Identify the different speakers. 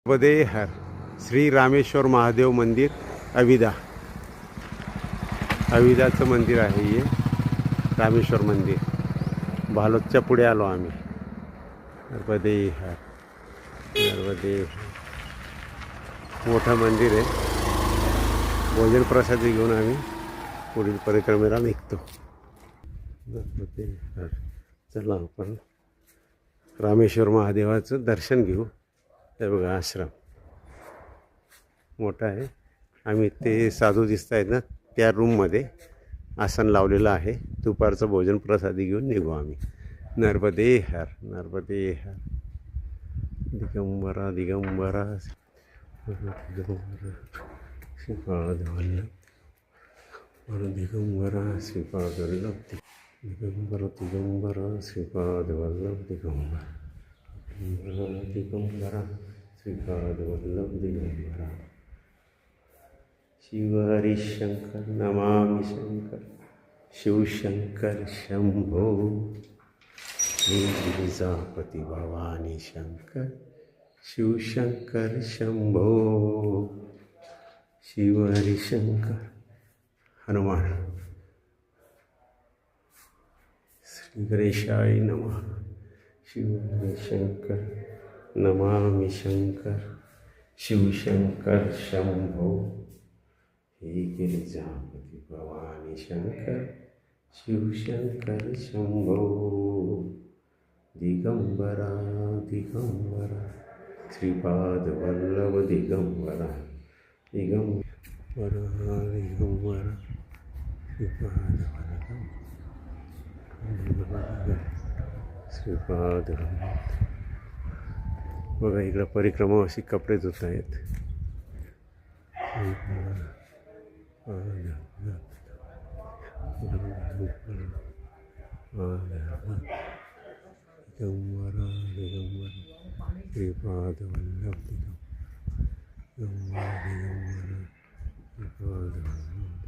Speaker 1: मध्ये हर श्री रामेश्वर महादेव मंदिर अविदाचं मंदिर आहे हे रामेश्वर मंदिर. बालोदच्या पुढे आलो आम्ही. नर्मदे हर नर्मदे. मोठं मंदिर आहे. भोजन प्रसादी घेऊन आम्ही पुढील परिक्रमेला निघतो. नर्मदे हर. चला आपण रामेश्वर महादेवाचं दर्शन घेऊ. हे बघा आश्रम मोठा आहे. आम्ही ते साधू दिसत आहेत ना त्या रूममध्ये आसन लावलेलं आहे. दुपारचं भोजन प्रसादी घेऊन निघू आम्ही. नर्मदे हर नर्मदे हर. दिगंबरा दिगंबरा दिगंबरा श्रीपाद वल्लभ दिगंबरा श्रीपाद वल्लभ दिगंबरा दिगंबरा श्रीपाद वल्लभ दिगंबरा दिगंबरा श्रीपाद वल्लभ दिगंबरा. शिव हरी शंकर नमामि शंकर शिवशंकर शंभो श्री गिरिजापती भवानी शंकर शिवशंकर शंभो. शिव हरी शंकर हनुमान. श्री गणेशाय नमः. शिव हरी शंकर नमामि शंकर शिवशंकर शंभो हे गिरिजापती भवानी शंकर शिवशंकर शंभो. दिगंबरा दिगंबरा श्रीपाद वल्लभ दिगंबरा दिगंबरा दिगंबरा श्रीपाद वल्लभ श्रीपाद. बघा इकडं परिक्रमा अशी कपडे धुत आहेत. दिगंबरा दिगंबरा श्रीपाद वल्लभ दिगंबरा दिगंबरा श्रीपाद वल्लभ.